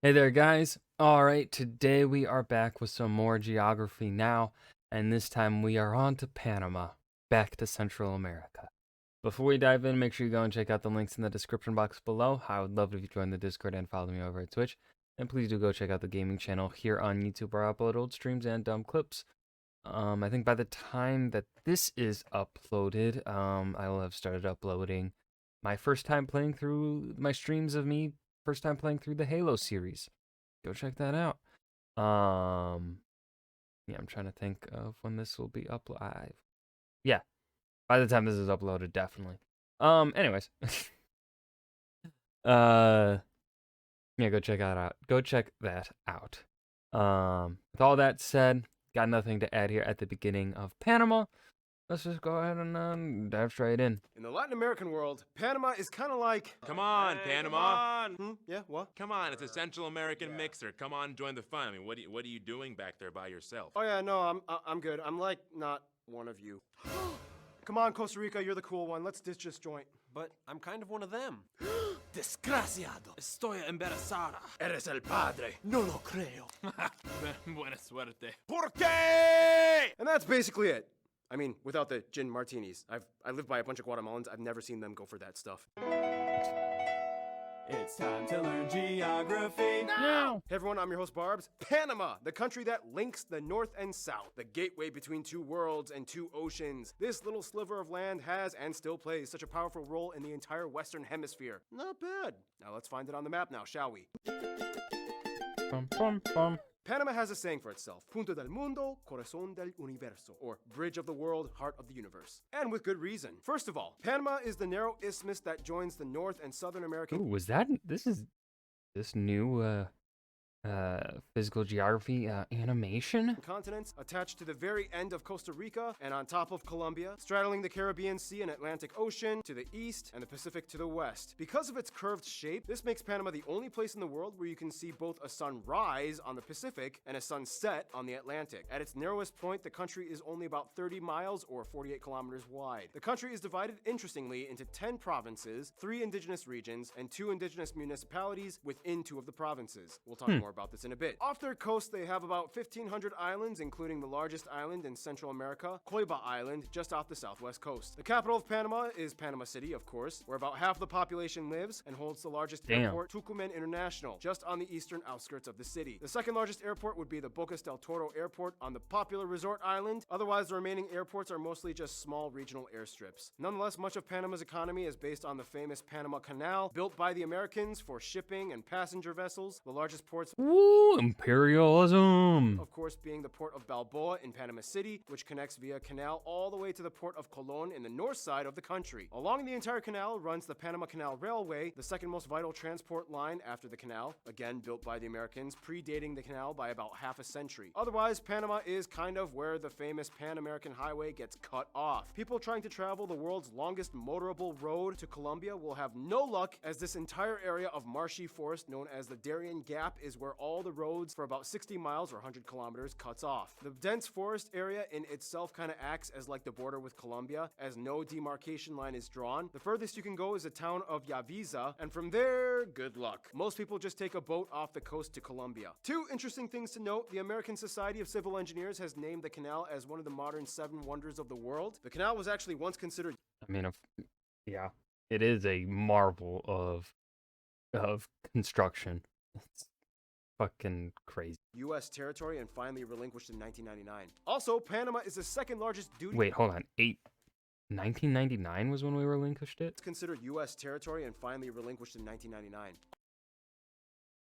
Hey there, guys. All right, today we are back with some more geography now, and this time we are on to Panama, back to Central America. Before we dive in, make sure you go and check out the links in the description box below. I would love it if you join the Discord and follow me over at Twitch. And please do go check out the gaming channel here on YouTube where I upload old streams and dumb clips. I think by the time that this is uploaded, I will have started uploading my first time playing through my streams of me first time playing through the Halo series. Go check that out. Yeah, I'm trying to think of when this will be uploaded. Yeah, by the time this is uploaded, definitely. Anyways, yeah, go check that out. Go check that out. With all that said, got nothing to add here at the beginning of Panama. Let's just go ahead and dive straight in. In the Latin American world, Panama is kind of like... Come on, Hey, Panama. Come on. Yeah, what? Come on, it's a Central American mixer. Come on, join the fun. I mean, what are you doing back there by yourself? Oh yeah, no, I'm good. I'm like not one of you. Come on, Costa Rica, you're the cool one. Let's ditch this joint. But I'm kind of one of them. Desgraciado. Estoy embarazada. Eres el padre. No lo creo. Buena suerte. ¿Por qué? And that's basically it. I mean, without the gin martinis. I live by a bunch of Guatemalans. I've never seen them go for that stuff. It's time to learn geography now. Hey everyone, I'm your host Barbs. Panama, the country that links the north and south, the gateway between two worlds and two oceans. This little sliver of land has and still plays such a powerful role in the entire Western Hemisphere. Not bad. Now let's find it on the map now, shall we? Bum, bum, bum. Panama has a saying for itself, Punto del Mundo, Corazón del Universo, or Bridge of the World, Heart of the Universe. And with good reason. First of all, Panama is the narrow isthmus that joins the North and Southern American... Ooh, was that this new physical geography animation? continents attached to the very end of Costa Rica and on top of Colombia, straddling the Caribbean Sea and Atlantic Ocean to the east and the Pacific to the west. Because of its curved shape, this makes Panama the only place in the world where you can see both a sunrise on the Pacific and a sunset on the Atlantic. At its narrowest point, the country is only about 30 miles or 48 kilometers wide. The country is divided interestingly into 10 provinces, 3 indigenous regions, and 2 indigenous municipalities within 2 of the provinces. We'll talk more about this in a bit. Off their coast, they have about 1,500 islands, including the largest island in Central America, Coiba Island, just off the southwest coast. The capital of Panama is Panama City, of course, where about half the population lives and holds the largest airport, Tucumán International, just on the eastern outskirts of the city. The second largest airport would be the Bocas del Toro Airport on the popular resort island. Otherwise, the remaining airports are mostly just small regional airstrips. Nonetheless, much of Panama's economy is based on the famous Panama Canal, built by the Americans for shipping and passenger vessels. The largest ports Woo, imperialism. of course, being the port of Balboa in Panama City, which connects via canal all the way to the port of Colón in the north side of the country. Along the entire canal runs the Panama Canal Railway, the second most vital transport line after the canal, again built by the Americans, predating the canal by about half a century. Otherwise, Panama is kind of where the famous Pan-American Highway gets cut off. People trying to travel the world's longest motorable road to Colombia will have no luck, as this entire area of marshy forest known as the Darien Gap is where all the roads for about 60 miles or 100 kilometers cuts off. The dense forest area in itself kind of acts as like the border with Colombia, as no demarcation line is drawn. The furthest you can go is the town of Yaviza, and from there, good luck. Most people just take a boat off the coast to Colombia. 2 interesting things to note: the American Society of Civil Engineers has named the canal as one of the modern 7 wonders of the world. The canal was actually once considered I mean, yeah, it is a marvel of construction. It's fucking crazy. U.S. territory and finally relinquished in 1999. Also, Panama is the second largest duty... Wait, hold on. 1999 was when we relinquished it? It's considered U.S. territory and finally relinquished in 1999.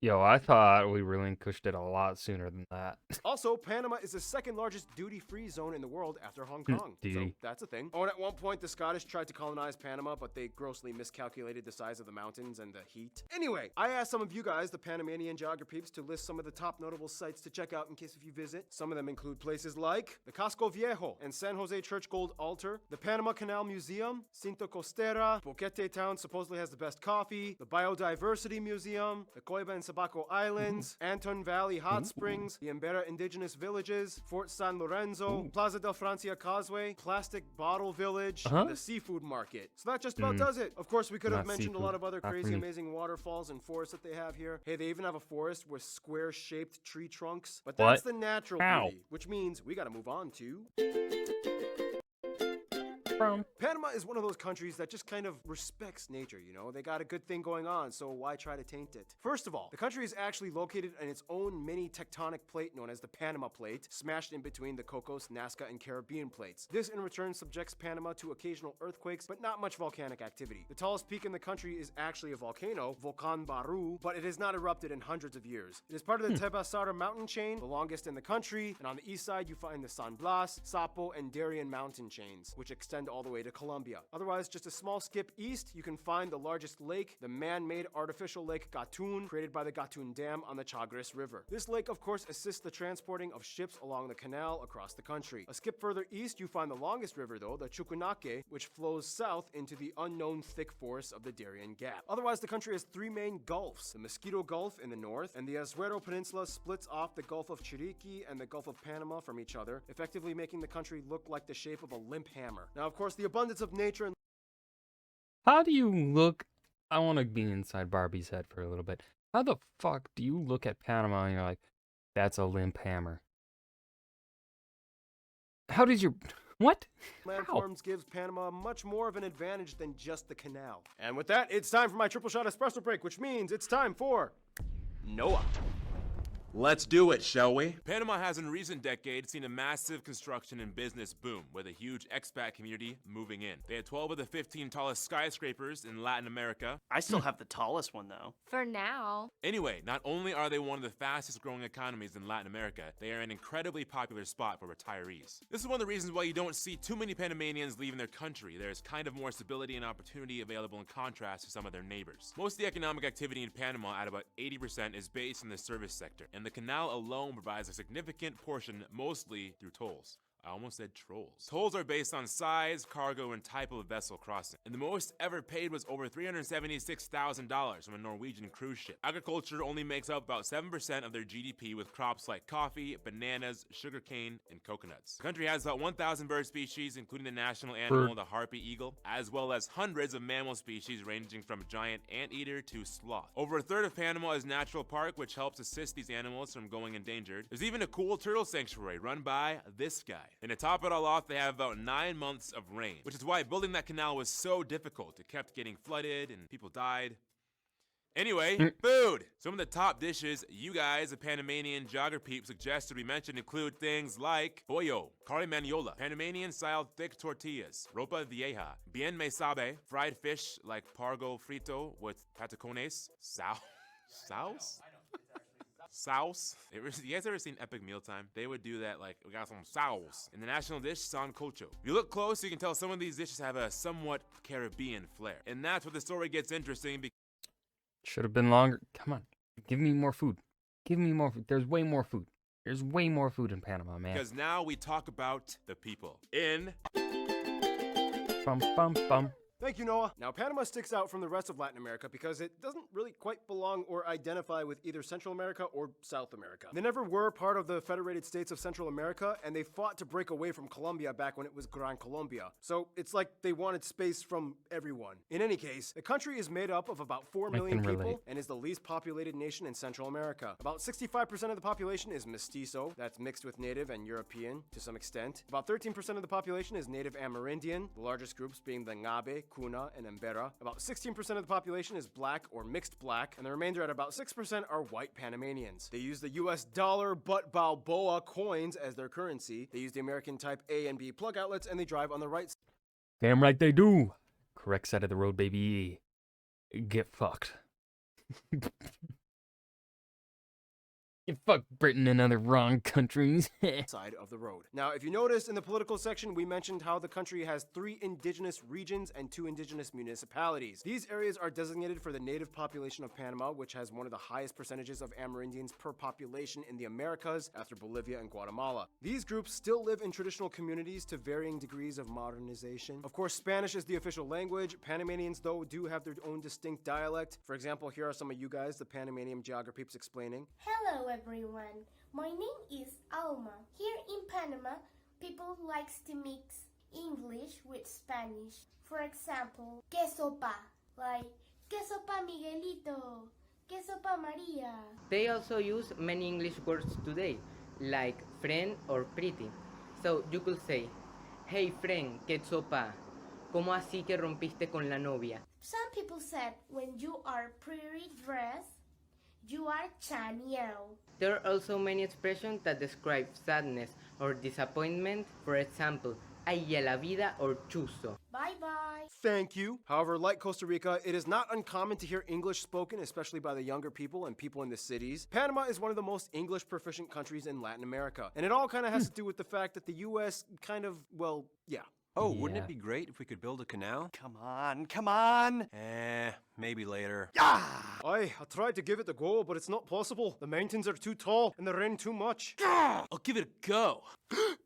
Yo, I thought we relinquished it a lot sooner than that. Also, Panama is the second largest duty-free zone in the world after Hong Kong. So Duty. that's a thing. Oh, and at one point, the Scottish tried to colonize Panama, but they grossly miscalculated the size of the mountains and the heat. Anyway, I asked some of you guys, the Panamanian geograpeeps, to list some of the top notable sites to check out in case if you visit. Some of them include places like the Casco Viejo and San Jose Church Gold Altar, the Panama Canal Museum, Cinto Costera, Boquete Town supposedly has the best coffee, the Biodiversity Museum, the Coiba and Sabaco Islands, Anton Valley Hot Springs, the Embera Indigenous Villages, Fort San Lorenzo, Plaza del Francia Causeway, Plastic Bottle Village, and the Seafood Market. So that just about does it. Of course, we could have Not mentioned a seafood. lot of other Not for crazy, me. amazing waterfalls and forests that they have here. Hey, they even have a forest with square-shaped tree trunks. But that's What? the natural How? beauty, which means we gotta move on to... Brown. Panama is one of those countries that just kind of respects nature, you know? They got a good thing going on, so why try to taint it? First of all, the country is actually located in its own mini tectonic plate known as the Panama Plate, smashed in between the Cocos, Nazca, and Caribbean plates. This in return subjects Panama to occasional earthquakes, but not much volcanic activity. The tallest peak in the country is actually a volcano, Volcan Baru, but it has not erupted in hundreds of years. It is part of the Tebasara mountain chain, the longest in the country, and on the east side you find the San Blas, Sapo, and Darien mountain chains, which extend all the way to Colombia. Otherwise, just a small skip east, you can find the largest lake, the man-made artificial lake Gatun, created by the Gatun Dam on the Chagres River. This lake, of course, assists the transporting of ships along the canal across the country. A skip further east, you find the longest river, though, the Chucunaque, which flows south into the unknown thick forests of the Darien Gap. Otherwise, the country has three main gulfs: the Mosquito Gulf in the north, and the Azuero Peninsula splits off the Gulf of Chiriqui and the Gulf of Panama from each other, effectively making the country look like the shape of a limp hammer. Now, of course, the abundance of nature and How do you look? I want to be inside Barbie's head for a little bit. How the fuck do you look at Panama and you're like, that's a limp hammer? How did you. What? How? landforms gives Panama much more of an advantage than just the canal. And with that, it's time for my triple shot espresso break, which means it's time for Noah. Let's do it, shall we? Panama has in recent decades seen a massive construction and business boom, with a huge expat community moving in. They had 12 of the 15 tallest skyscrapers in Latin America. I still have the tallest one, though. For now. Anyway, not only are they one of the fastest growing economies in Latin America, they are an incredibly popular spot for retirees. This is one of the reasons why you don't see too many Panamanians leaving their country. There is kind of more stability and opportunity available in contrast to some of their neighbors. Most of the economic activity in Panama, at about 80%, is based in the service sector, and the canal alone provides a significant portion, mostly through tolls. I almost said trolls. Tolls are based on size, cargo, and type of vessel crossing. And the most ever paid was over $376,000 from a Norwegian cruise ship. Agriculture only makes up about 7% of their GDP, with crops like coffee, bananas, sugarcane, and coconuts. The country has about 1,000 bird species, including the national animal, the harpy eagle, as well as hundreds of mammal species ranging from giant anteater to sloth. Over a third of Panama is natural park, which helps assist these animals from going endangered. There's even a cool turtle sanctuary run by this guy. And to top it all off, they have about 9 months of rain, which is why building that canal was so difficult. It kept getting flooded and people died. Anyway, food! Some of the top dishes you guys, the Panamanian geography suggested we mention, include things like pollo, carne maniola, Panamanian-style thick tortillas, ropa vieja, bien me sabe, fried fish like pargo frito with patacones, sauce? Sauce. You guys ever seen Epic Mealtime? They would do that, like, we got some sauce. And the national dish, sancocho. If you look close, you can tell some of these dishes have a somewhat Caribbean flair. And that's where the story gets interesting. Should have been longer. Come on. Give me more food. Give me more food. There's way more food. There's way more food in Panama, man. Because now we talk about the people. In Bum, bum, bum. Thank you, Noah. Now, Panama sticks out from the rest of Latin America because it doesn't really quite belong or identify with either Central America or South America. They never were part of the Federated States of Central America, and they fought to break away from Colombia back when it was Gran Colombia. So it's like they wanted space from everyone. In any case, the country is made up of about 4 million can people relate. and is the least populated nation in Central America. About 65% of the population is mestizo, that's mixed with native and European to some extent. About 13% of the population is native Amerindian, the largest groups being the Ngabe, Kuna, and Embera. About 16% of the population is black or mixed black, and the remainder at about 6% are white Panamanians. They use the US dollar but Balboa coins as their currency. They use the American type A and B plug outlets, and they drive on the right Damn right they do. Correct side of the road, baby. Get fucked. You fuck Britain and other wrong countries. side of the road. Now, if you noticed in the political section, we mentioned how the country has 3 indigenous regions and 2 indigenous municipalities. These areas are designated for the native population of Panama, which has one of the highest percentages of Amerindians per population in the Americas after Bolivia and Guatemala. These groups still live in traditional communities to varying degrees of modernization. Of course, Spanish is the official language. Panamanians, though, do have their own distinct dialect. For example, here are some of you guys, the Panamanian geography peeps explaining. Hello everyone, my name is Alma. Here in Panama, people likes to mix English with Spanish. For example, que sopa, like que sopa Miguelito, que sopa Maria. They also use many English words today, like friend or pretty. So you could say, hey friend, ¿qué sopa? ¿Cómo así que rompiste con la novia? Some people said when you are pretty dressed, you are Chaniel. There are also many expressions that describe sadness or disappointment. For example, ay ya la vida or chuzo. Bye bye. Thank you. However, like Costa Rica, it is not uncommon to hear English spoken, especially by the younger people and people in the cities. Panama is one of the most English proficient countries in Latin America. And it all kind of has to do with the fact that the US kind of, well, yeah. Oh, wouldn't Yeah. it be great if we could build a canal? Come on, come on! Maybe later. I tried to give it a go, but it's not possible. The mountains are too tall and the rain too much. I'll give it a go.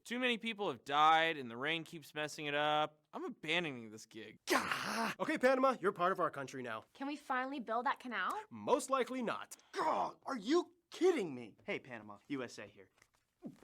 Too many people have died and the rain keeps messing it up. I'm abandoning this gig. Okay, Panama, you're part of our country now. Can we finally build that canal? Most likely not. God, are you kidding me? Hey, Panama, USA here.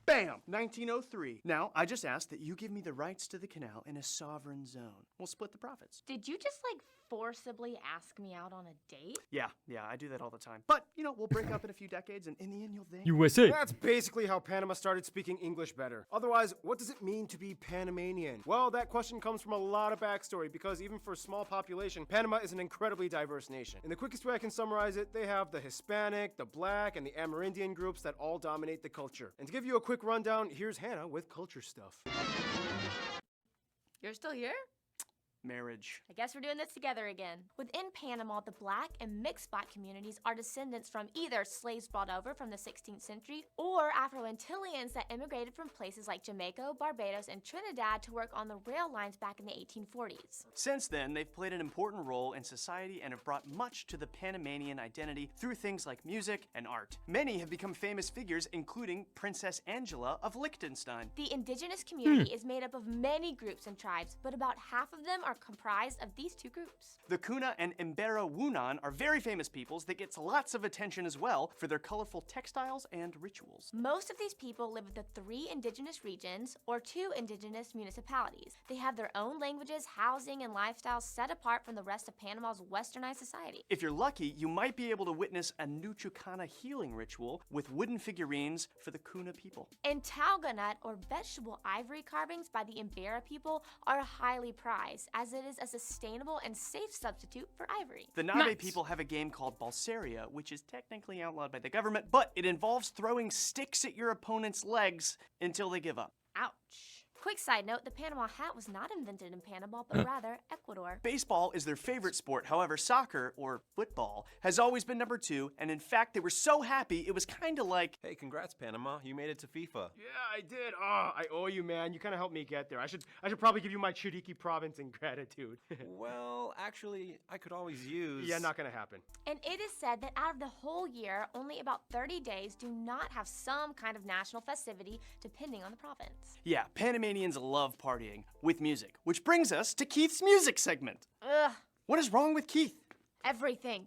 Bam! 1903. Now, I just ask that you give me the rights to the canal in a sovereign zone. We'll split the profits. Did you just like forcibly ask me out on a date? Yeah, I do that all the time. But, we'll break up in a few decades, and in the end, you'll think. USA. That's basically how Panama started speaking English better. Otherwise, what does it mean to be Panamanian? Well, that question comes from a lot of backstory because even for a small population, Panama is an incredibly diverse nation. And the quickest way I can summarize it, they have the Hispanic, the Black, and the Amerindian groups that all dominate the culture. And to give you a quick rundown, here's Hannah with culture stuff. You're still here? Marriage. I guess we're doing this together again. Within Panama, the Black and mixed Black communities are descendants from either slaves brought over from the 16th century or Afro-Antillians that immigrated from places like Jamaica, Barbados, and Trinidad to work on the rail lines back in the 1840s. Since then, they've played an important role in society and have brought much to the Panamanian identity through things like music and art. Many have become famous figures, including Princess Angela of Liechtenstein. The indigenous community is made up of many groups and tribes, but about half of them are comprised of these two groups. The Kuna and Embera Wunan are very famous peoples that gets lots of attention as well for their colorful textiles and rituals. Most of these people live in the 3 indigenous regions or 2 indigenous municipalities. They have their own languages, housing, and lifestyles set apart from the rest of Panama's westernized society. If you're lucky, you might be able to witness a Nuchucana healing ritual with wooden figurines for the Kuna people. And tauga nut or vegetable ivory carvings by the Embera people are highly prized, as it is a sustainable and safe substitute for ivory. The Nabe people have a game called Balseria, which is technically outlawed by the government, but it involves throwing sticks at your opponent's legs until they give up. Ouch. Quick side note, the Panama hat was not invented in Panama, but rather Ecuador. Baseball is their favorite sport. However, soccer, or football, has always been number 2, and in fact, they were so happy it was kind of like, Hey, congrats, Panama. You made it to FIFA. Yeah, I did. I owe you, man. You kind of helped me get there. I should probably give you my Chiriqui province in gratitude. Well, actually, I could always use... Yeah, not gonna happen. And it is said that out of the whole year, only about 30 days do not have some kind of national festivity, depending on the province. yeah, Panamanians love partying with music, which brings us to Keith's music segment. Ugh, What is wrong with Keith? everything.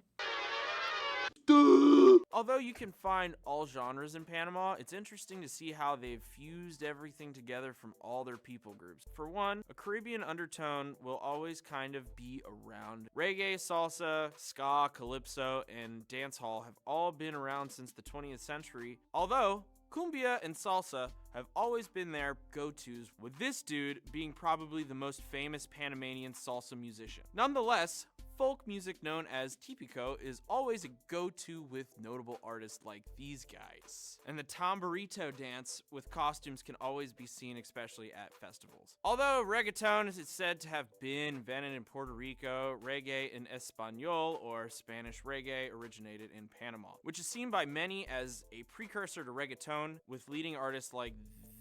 Although you can find all genres in Panama, it's interesting to see how they've fused everything together from all their people groups. For one, a Caribbean undertone will always kind of be around. Reggae, salsa, ska, calypso, and dancehall have all been around since the 20th century, although Cumbia and salsa have always been their go-tos, with this dude being probably the most famous Panamanian salsa musician. Nonetheless, folk music known as típico is always a go-to with notable artists like these guys. And the tamborito dance with costumes can always be seen, especially at festivals. Although reggaeton is said to have been invented in Puerto Rico, reggae in Espanol, or Spanish reggae, originated in Panama, which is seen by many as a precursor to reggaeton, with leading artists like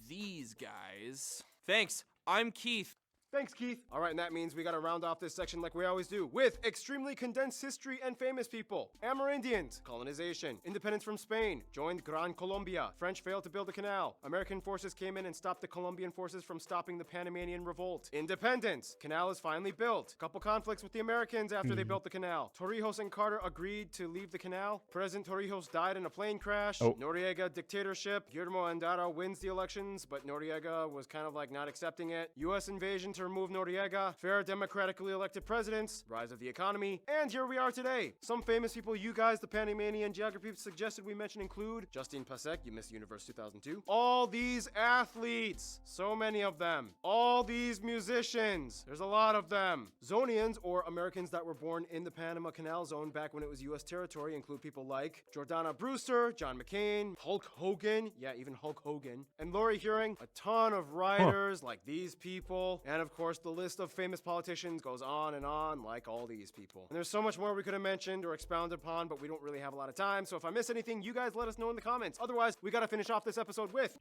these guys. Thanks, I'm Keith. Thanks, Keith. All right, and that means we gotta round off this section like we always do with extremely condensed history and famous people. Amerindians, colonization, independence from Spain, joined Gran Colombia, French failed to build a canal, American forces came in and stopped the Colombian forces from stopping the Panamanian revolt. Independence, canal is finally built. Couple conflicts with the Americans after they built the canal. Torrijos and Carter agreed to leave the canal. President Torrijos died in a plane crash. Noriega dictatorship. Guillermo Andara wins the elections, but Noriega was kind of like not accepting it. U.S. invasion to remove Noriega, fair democratically elected presidents, rise of the economy, and here we are today. Some famous people you guys, the Panamanian geography suggested we mention include Justine Pasek, you Miss Universe 2002. All these athletes, so many of them. All these musicians, there's a lot of them. Zonians, or Americans that were born in the Panama Canal Zone back when it was U.S. territory, include people like Jordana Brewster, John McCain, Hulk Hogan, yeah, even Hulk Hogan, and Lori Huring, a ton of writers like these people, and of course the list of famous politicians goes on and on like all these people. And there's so much more we could have mentioned or expounded upon, but we don't really have a lot of time, so if I miss anything, you guys let us know in the comments. Otherwise, we gotta finish off this episode with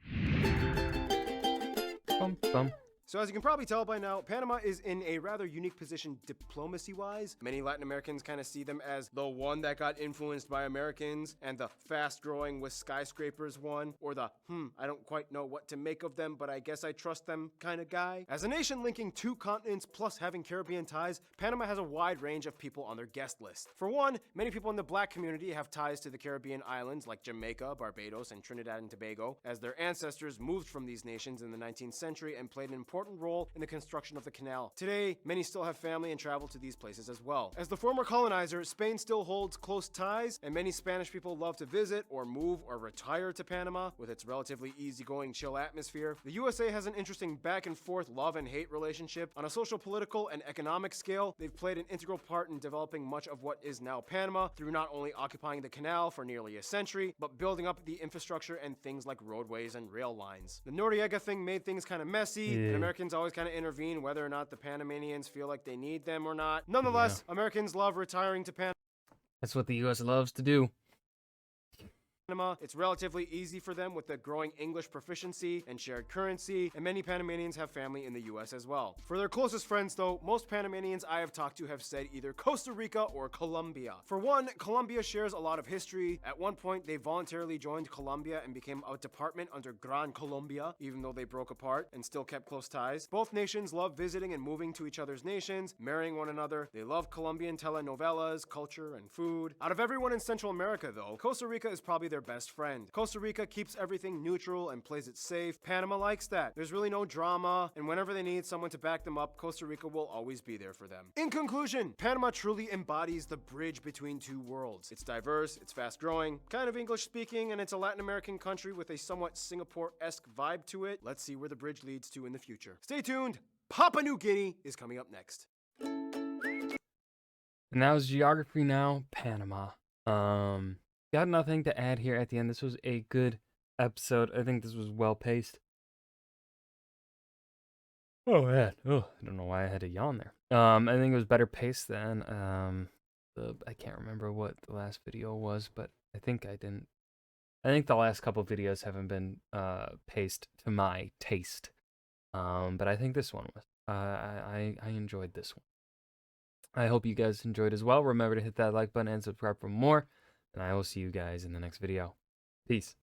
Bum, bum. So as you can probably tell by now, Panama is in a rather unique position diplomacy-wise. Many Latin Americans kind of see them as the one that got influenced by Americans, and the fast-growing with skyscrapers one, or the, I don't quite know what to make of them, but I guess I trust them kind of guy. As a nation linking 2 continents plus having Caribbean ties, Panama has a wide range of people on their guest list. For one, many people in the black community have ties to the Caribbean islands like Jamaica, Barbados, and Trinidad and Tobago, as their ancestors moved from these nations in the 19th century and played an important role in the construction of the canal. Today, many still have family and travel to these places as well. As the former colonizer, Spain still holds close ties, and many Spanish people love to visit or move or retire to Panama with its relatively easygoing, chill atmosphere. The USA has an interesting back and forth love and hate relationship. On a social, political, and economic scale, they've played an integral part in developing much of what is now Panama through not only occupying the canal for nearly a century, but building up the infrastructure and things like roadways and rail lines. The Noriega thing made things kind of messy, and Americans always kind of intervene whether or not the Panamanians feel like they need them or not. Nonetheless, Americans love retiring to Panama. That's what the U.S. loves to do. It's relatively easy for them with the growing English proficiency and shared currency, and many Panamanians have family in the US as well. For their closest friends though, most Panamanians I have talked to have said either Costa Rica or Colombia. For one, Colombia shares a lot of history. At one point, they voluntarily joined Colombia and became a department under Gran Colombia, even though they broke apart and still kept close ties. Both nations love visiting and moving to each other's nations, marrying one another. They love Colombian telenovelas, culture, and food. Out of everyone in Central America though, Costa Rica is probably their best friend. Costa Rica keeps everything neutral and plays it safe. Panama likes that. There's really no drama, and whenever they need someone to back them up, Costa Rica will always be there for them. In conclusion, Panama truly embodies the bridge between 2 worlds. It's diverse, it's fast-growing, kind of English-speaking, and it's a Latin American country with a somewhat Singapore-esque vibe to it. Let's see where the bridge leads to in the future. Stay tuned. Papua New Guinea is coming up next. And that was Geography Now, Panama. Got nothing to add here at the end. This was a good episode. I think this was well paced. Oh man. Oh, I don't know why I had a yawn there. I think it was better paced than I can't remember what the last video was, but I think I didn't. I think the last couple videos haven't been paced to my taste. But I think this one was. I enjoyed this one. I hope you guys enjoyed as well. Remember to hit that like button and subscribe for more. And I will see you guys in the next video. Peace.